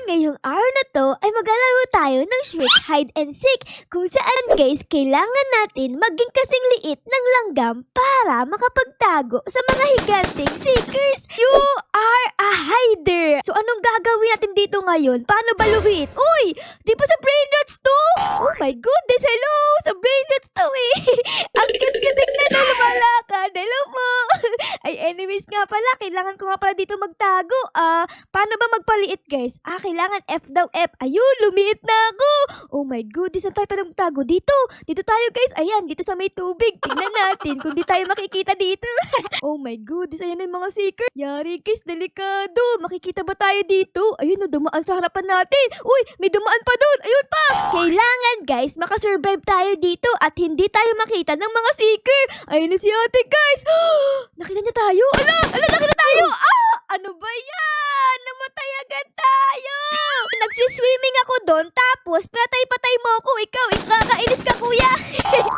ngayong araw na to ay maglalaro tayo ng Shrek Hide and Seek kung saan guys kailangan natin maging kasing liit ng langgam para makapagtago sa mga higanting seekers. You are a hider! So anong gagawin natin dito ngayon? Paano baluhin? Uy! Di ba sa brain rots to? Oh my goodness! Hello! Sa brain rots to eh! Ang ganda-ganda na lumalakad! Hello po! Ay anyways nga pala, kailangan ko nga pala dito magtago. Paano ba magpaliit guys? Kailangan F daw F. Ayun, lumiit na ako. Oh my goodness, saan tayo pa magtago? Dito. Dito tayo guys. Ayan, dito sa may tubig. Tingnan natin kung di tayo makikita dito. Oh my goodness, ayan na yung mga seeker. Yari guys, delikado. Makikita ba tayo dito? Ayun, dumaan sa harapan natin. Uy, may dumaan pa doon. Ayun pa. Kailangan guys, makasurvive tayo dito at hindi tayo makita ng mga seeker. Ayun na si ate guys. Nakita niya tayo. Ala, nakita tayo. Ano ba yan? Namatay agad tayo. Nagsiswimming ako doon tapos patay-patay mo ako. Ikaw, ikakainis ka kuya.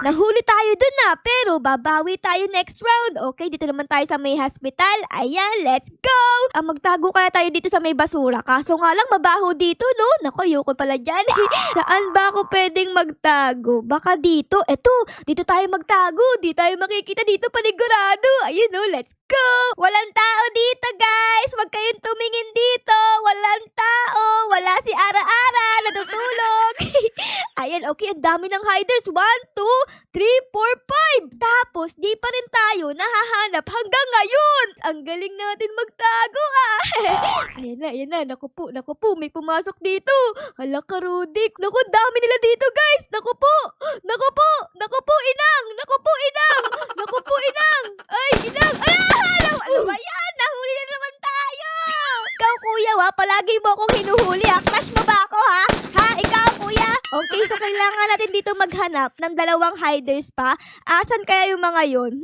Nahuli tayo doon na pero babawi tayo next round. Okay, dito naman tayo sa may hospital. Ayan, let's go. Magtago kaya tayo dito sa may basura. Kaso nga lang mabaho dito, no? Naku, ayoko pala dyan. Saan ba ako pwedeng magtago? Baka dito. Eto, dito tayo magtago. Di tayo makikita dito panigurado. Ayun, no? Let's go. Walang tao dito, guys. Huwag kayong tumingin dito. Walang tao. Wala si Ara-Ara. Natutulog. Ayan, okay. Ang dami ng hiders. 1, 2, 3, 4, 5. Tapos, di pa rin tayo nahahanap hanggang ngayon. Ang galing natin magtago, Ayan na. Naku po. May pumasok dito. Hala ka, Rudik. Naku, dami nila dito, guys. Naku po, inang. Naku po, inang. Ay, inang. Ano ba yan? Nahuli na naman tayo. Ikaw, kuya, palagi mo akong hinuhuli, Crush mo ba ako, Ikaw, kuya? Okay, so kailangan natin dito maghanap ng dalawang hiders pa. Asan kaya yung mga yun?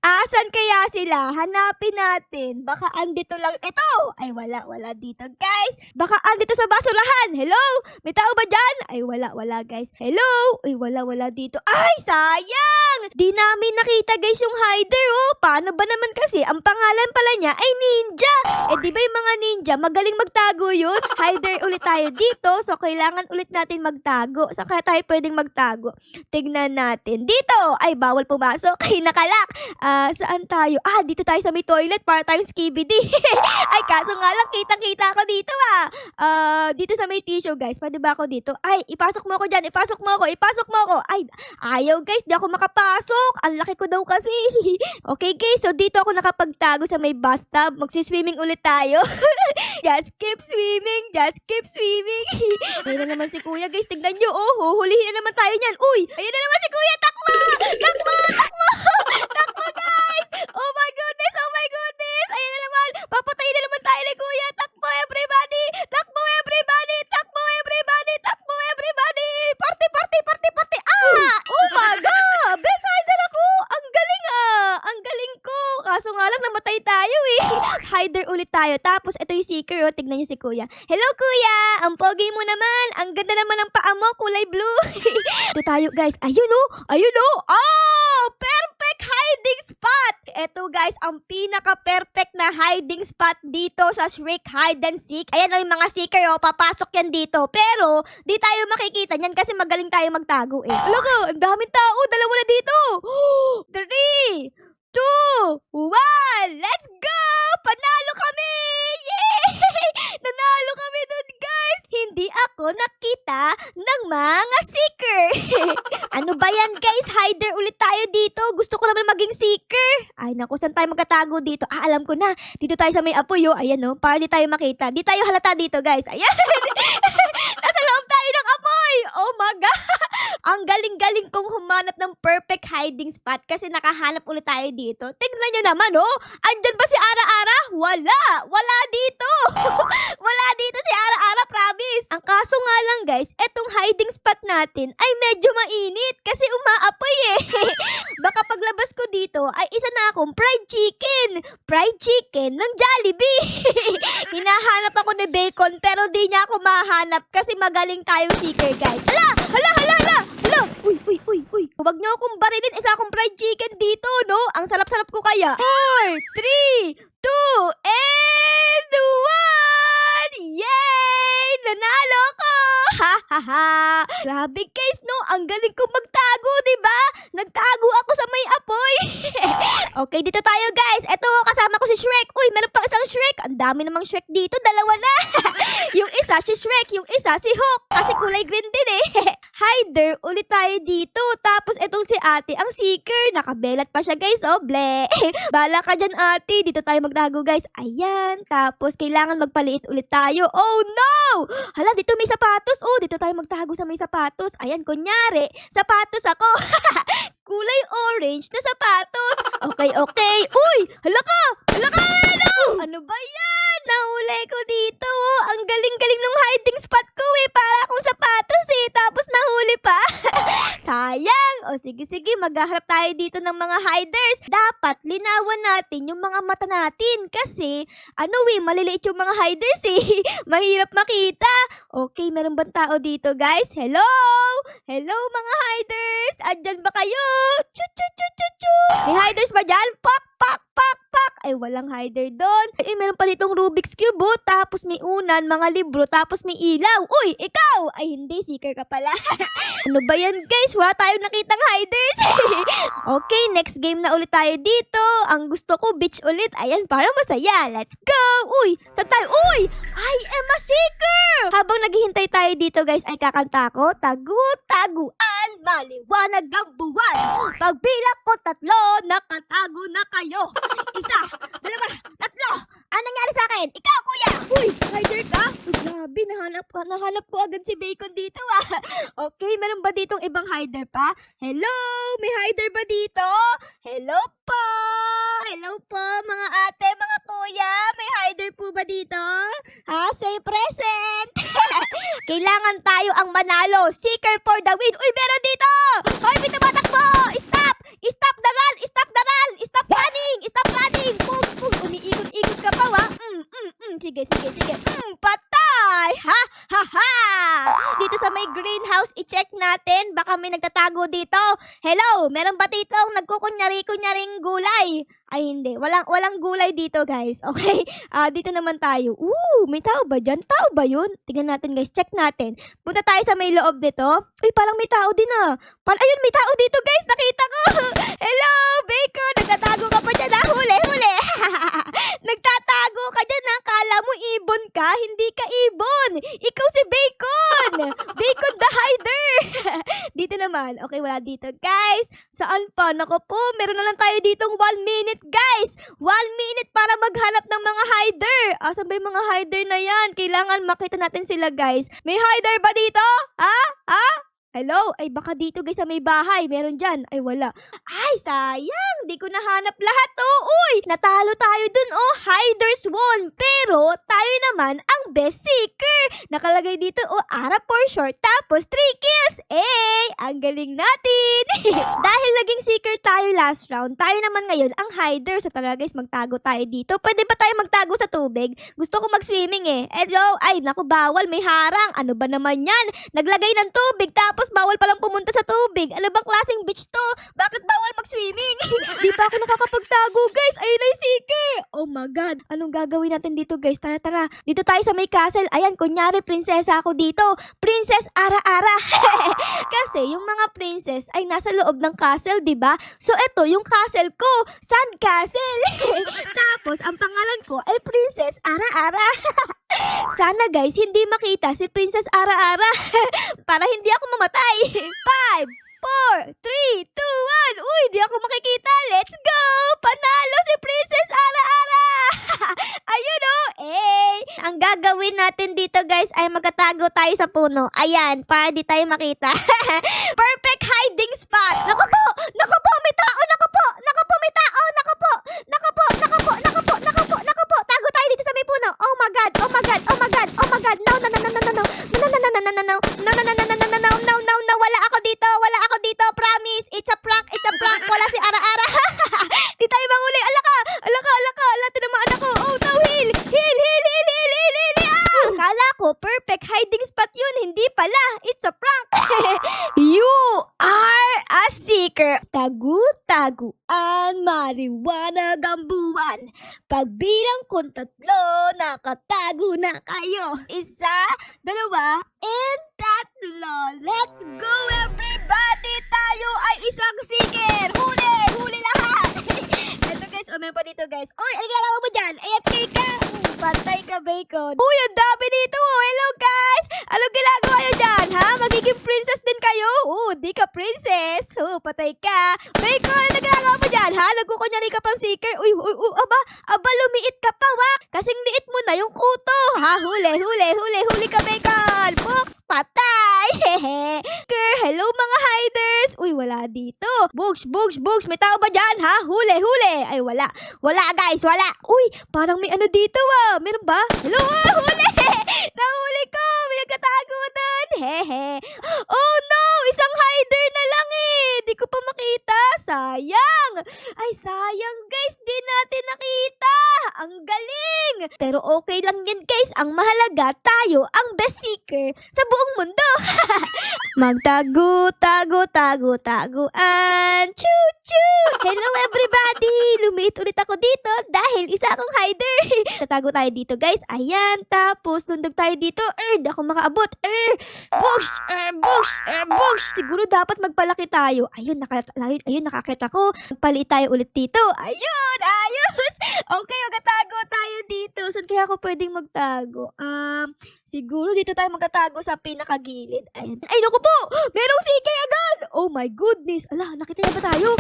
Asan kaya sila? Hanapin natin. Baka andito lang ito. Ay, wala dito, guys. Baka andito sa basurahan. Hello? May tao ba dyan? Ay, wala, guys. Hello? Ay, wala dito. Ay, sayang! Di namin nakita, guys, yung hider, Paano ba naman kasi? Ang pangalan pala niya ay Ninja. Di ba yung mga ninja, magaling magtago yun? Hider ulit tayo dito. So, kailangan ulit natin magtago. Saan kaya tayo pwedeng magtago? Tignan natin. Dito! Ay, bawal pumasok. Ay, nakalak. Saan tayo? Dito tayo sa may toilet para tayong skibidi. Ay, kaso nga lang, kitang-kita ako dito, dito sa may tissue, guys. Pwede ba ako dito? Ay, ipasok mo ako dyan. Ipasok mo ako. Ay, ayaw, guys. Di ako makapasok. Ang laki ko daw kasi. Okay, guys. So, dito ako nakapagtago sa may bathtub. Magsiswimming ulit tayo. Just keep swimming. Ayun na naman si kuya, guys. Tignan nyo, huhulihin na naman tayo niyan. Uy, ayun na naman si kuya. Takbo, guys. Oh my goodness. Ayun na naman. Papatayin na naman tayo ni kuya. Takbo, everybody. Party. Oh my God. Best hider ako. Ang galing ko. Kaso nga lang namatay tayo Hider ulit tayo. Tapos ito yung seeker, tignan niyo si kuya. Hello kuya, ang pogi mo naman. Ang ganda naman ng paa mo, kulay blue. Ito tayo guys. Ayun perfect hiding spot. Ito guys, ang pinaka-perfect na hiding spot dito sa Shrek Hide and Seek. Ayan yung mga seeker, papasok yan dito. Pero, di tayo makikita niyan kasi magaling tayo magtago Alam ko, ang daming tao. Dalawa na dito. 3, 2, 1, let's go! Panalo kami! Yay! Nanalo kami dun, guys! Hindi ako nakita ng mga seeker. Ano ba yan, guys? Hider ulit tayo dito. Gusto ko naman maging seeker. Ay, naku, saan tayo magkatago dito? Alam ko na. Dito tayo sa may apoy, Ayan, para di tayo makita. Di tayo halata dito, guys. Ayan! Nasa loob tayo ng apoy! Oh my God! Ang galing-galing kong humanap ng perfect hiding spot kasi nakahanap ulit tayo dito. Tignan nyo naman, Andyan ba si Ara-Ara? Wala dito. Wala dito si Ara-Ara, promise. Ang kaso nga lang, guys, etong hiding spot natin ay medyo mainit kasi umaapoy Baka paglabas ko dito ay isa na akong fried chicken ng Jollibee. Hinahanap ako ni Bacon pero di niya ako mahanap kasi magaling tayong seeker, guys. Hala! Uy. Huwag niyo akong barilin. Isa akong fried chicken dito, no? Ang sarap-sarap ko kaya. 4, 3, 2, and 1! Yay! Grabe guys, no? Ang galing kong magtago, di ba? Nagtago ako sa may apoy. Okay, dito tayo guys. Eto, kasama ko si Shrek. Uy, meron pang isang Shrek. Ang dami namang Shrek dito. Dalawa na. Yung isa si Shrek, yung isa si Hook. Kasi kulay green din eh. Hider, ulit tayo dito. Tapos etong si ate, ang seeker. Nakabelat pa siya guys, oh. Ble. Bala ka dyan ate. Dito tayo magtago guys. Ayan. Tapos kailangan magpaliit ulit tayo. Oh no! Hala, dito may sapatos. Oh, dito tayo magtago sa may sapatos. Ayan, kunyari, sapatos ako. Kulay orange na sapatos. Okay, okay. Uy! Hala ka! Hala ka! Ano? Ano ba yan? Nahuli ko dito. Oh. Ang galing-galing ng hiding spot ko eh. Para akong sapatos eh. Tapos nahuli pa. Sayang. O sige-sige, maghaharap tayo dito ng mga hiders. Dapat linawan natin yung mga mata natin. Kasi, maliliit yung mga hiders eh. Mahirap makita. Okay, meron bang tao dito guys? Hello? Hello mga hiders. Andyan ba kayo? Chu-chu-chu-chu-chu. May hiders ba dyan? Pak, pak, pak, pak. Ay, walang hider doon. Ay, meron pa ditong Rubik's Cube, oh. Tapos may unan, mga libro, tapos may ilaw. Uy, ikaw! Ay, hindi, seeker ka pala. Ano ba yan, guys? Wala tayong nakitang hiders. Okay, next game na ulit tayo dito. Ang gusto ko, beach ulit. Ayan, para masaya. Let's go! Uy, saan tayo? Uy! I am a seeker! Habang naghihintay tayo dito, guys, ay kakanta ko. Tagu-taguan, maliwanag ang buwan. Pagbilang ko 3, nakatago na kayo. 1, 2, 3. Anong nangyari sa akin? Ikaw, kuya! Uy, hider ka? Oh, grabe, nahanap ko agad si Bacon dito ah. Okay, meron ba ditong ibang hider pa? Hello? May hider ba dito? Hello po! Hello po, mga ate, mga kuya. May hider po ba dito? Ha? Say present! Kailangan tayo ang manalo. Seeker for the win. Uy, meron dito! Hoy, may tumatakbo! Stop! Stop the run! Stop the run! Stop running! Stop running! Move, move! Umiikot-ikot ka pa, wa? Sige. Patay! Ha! Ha! Ha! Dito sa may greenhouse, i-check natin. Baka may nagtatago dito. Hello! Meron ba dito ang nagkukunyari-kunyaring gulay? Ay, hindi. Walang gulay dito, guys. Okay? Dito naman tayo. May tao ba dyan? Tao ba yun? Tingnan natin, guys. Check natin. Punta tayo sa may loob dito. Uy, parang may tao din ah. Ayun, may tao dito, guys. Nakita ko. Hello, Bacon. Nagtatago ka pa dyan, ah. Huli. Nagtatago ka dyan, ah. Kala mo ibon ka? Hindi ka ibon. Ikaw si Bacon. Bacon the hider. Dito naman. Okay, wala dito, guys. Saan pa? Nako po, meron na lang tayo ditong 1 minute, guys. 1 minute para maghanap ng mga hider. Asan ba yung mga hider na yan? Kailangan makita natin sila, guys. May hider ba dito? Ha? Hello? Ay, baka dito guys sa may bahay. Meron dyan. Ay, wala. Ay, sayang. Di ko nahanap lahat, oh. Uy, natalo tayo dun, oh. Hiders won. Pero, tayo naman ang best seeker. Nakalagay dito, oh, Ara for short. Tapos, 3 kills. Ang galing natin. Dahil naging seeker tayo last round, tayo naman ngayon ang hider. So, tara guys, magtago tayo dito. Pwede ba tayo magtago sa tubig? Gusto ko mag-swimming eh. Hello? Ay, naku, bawal. May harang. Ano ba naman yan? Naglagay ng tubig, tapos bawal palang pumunta sa tubig. Ano bang klaseng beach to? Bakit bawal mag-swimming? Di pa ako nakakapagtago, guys. Ayun na yung seeker. Oh my God. Anong gagawin natin dito, guys? Tara. Dito tayo sa may castle. Ayan, kunyari, prinsesa ako dito. Princess Ara-Ara. Kasi yung mga princess ay nasa loob ng castle, di ba? So, eto, yung castle ko, Sand Castle. Tapos, ang pangalan ko ay Princess Ara-Ara. Sana guys, hindi makita si Princess Ara-Ara para hindi ako mamatay. 5, 4, 3, 2, 1. Uy, di ako makikita. Let's go! Panalo si Princess Ara-Ara! Ayun oh! Ang gagawin natin dito guys ay magtatago tayo sa puno. Ayan, para di tayo makita. Perfect hiding spot. Naku po! May tao! Naku po! May tao! Naku po! Tago tayo dito sa may puno. Oh my God! No, wala ako dito. Promise. It's a prank. Wala si Ara-Ara. Di tayo manguli. Ala, tinamaan ako. Oh no, heal. Kala ko perfect hiding spot yun. Hindi pala. It's a prank. You are a seeker. Tagu-taguan, maliwanag ang buwan. Pagbilang kong 3, nakatago na kayo. 1, 2, and 3. Let's go everybody! Tayo ay isang seeker! Huli! Huli lahat! Ito guys, meron pa dito guys. Oy, ano ginagawa mo dyan? AFK ka? Patay ka, Bacon. Uy, ang dami dito! Hello guys! Anong ginagawa nyo dyan, ha? Magiging princess din kayo? Di ka princess. Patay ka. Bacon, ano ginagawa mo dyan, ha? Nagkukunyari ka pang seeker. Uy, aba, lumiit ka pa, wa? Kasing liit mo na yung kuto. Ha? Huli ka, Bacon. Books, patay. Hehe. Hello mga hiders. Uy, wala dito. Books. May tao ba dyan, ha? Huli. Ay, wala. Wala, guys. Wala. Uy, parang may ano dito, wa? Meron ba? Hello, huli. Nahuli ko. May nagkatago doon. Hehe. Oh, no. Isang hider na lang eh. Di ko pa makita. Sayang. Ay, sayang, guys. Di natin nakita. Ang galing. Pero okay lang yan, guys. Ang mahalaga, tayo ang best seeker sa buong mundo. Taguan. Choo-choo! Hello everybody! Lumiit ulit ako dito dahil isa akong hider. Tatago tayo dito guys. Ayan. Tapos nundog tayo dito. Di ako makaabot. Bugs! Siguro dapat magpalaki tayo. Ayun, nakakita ko. Magpaliit tayo ulit dito. Ayun! Ayos! Okay, magtatago tayo dito. Saan kaya ako pwedeng magtago? Siguro dito tayo magtatago sa pinakagilid. Ayan. Ay, naku po! Merong seeker agad! Oh my goodness! Ala, nakita niya ba tayo?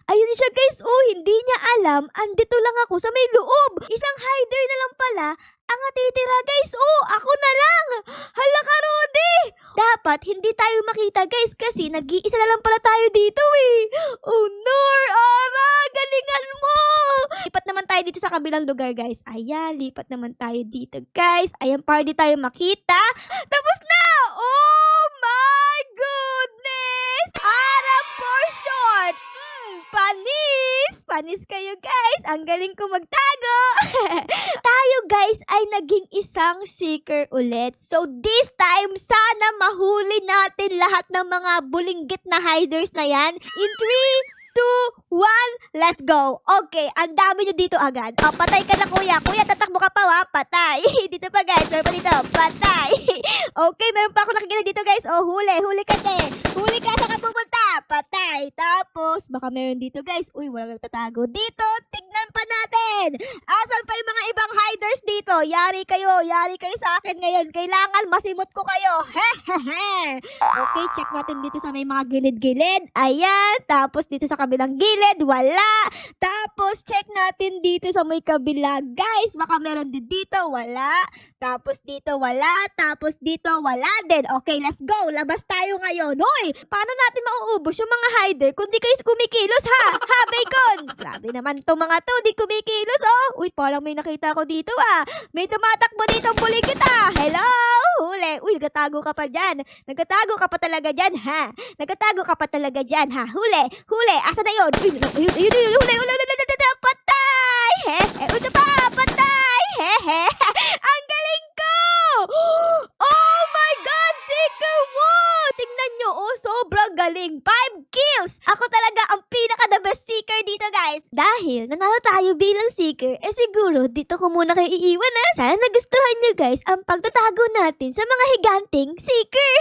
Ayun siya guys. Hindi niya alam. Andito lang ako sa may loob. Isang hider na lang pala ang natitira guys. Ako na lang. Hala ka, Rudy! Dapat hindi tayo makita guys kasi nag-iisa na lang pala tayo dito eh. Oh no, Ara! Galingan mo! Lipat naman tayo dito sa kabilang lugar guys. Ayan, lipat naman tayo dito guys. Ayan, para di tayo makita. Tapos na! Oh my goodness! Ara portion! Panis kayo guys. Ang galing ko magtago. Tayo guys ay naging isang seeker ulit. So this time, sana mahuli natin lahat ng mga bulinggit na hiders na yan. In 3, 2, 1, let's go. Okay, ang dami nyo dito agad. Patay ka na kuya. Kuya, tatakbo ka pa wa? Patay. Dito pa guys. Meron pa dito. Patay. Okay, meron pa ako nakikita dito guys. Huli ka din. Huli ka, saan ka pupunta? Patay. Tapos, baka meron dito guys. Uy, walang nagtatago dito. Tignan pa natin. Asan pa yung mga ibang hiders dito? Yari kayo sa akin ngayon. Kailangan masimot ko kayo. Hehehe. Okay, check natin dito sa may mga gilid-gilid. Ayan. Tapos dito sa kabilang gilid, wala. Tapos check natin dito sa may kabila. Guys, baka meron din dito, wala. Tapos dito, wala. Tapos dito, wala din. Okay, let's go. Labas tayo ngayon. Hoy, paano natin mauubos yung mga hider kung di kayo kumikilos, ha? Ha, Bacon? Grabe naman itong mga to, di kumikilos, oh. Uy, parang may nakita ko dito, ah. May tumatakbo dito ang bulikit, ah. Hello? Huli. Uy, nagtatago ka pa dyan. Nagtatago ka pa talaga dyan, ha? Nagtatago ka pa talaga dyan, ha? Huli. Asa na yun? Ayun. Huli. Patay! Ito pa, patay! Ang galing ko! Oh my God! Seeker mo! Tingnan nyo, sobrang galing. 5 kills! Ako talaga ang pinaka-the best seeker dito, guys. Dahil nanalo tayo bilang seeker, siguro dito ko muna kayo iiwan, ha? Sana nagustuhan nyo, guys, ang pagtatago natin sa mga higanting seeker.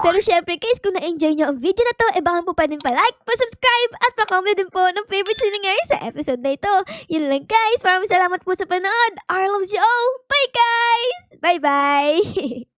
Pero syempre, guys, kung na-enjoy nyo ang video na to, baka po pwedeng pa-like, pa-subscribe, at pa-comment din po ng favorite singer sa episode na ito. Yun lang, guys. Maraming salamat po sa panood. I love you all. Bye, guys! Bye-bye!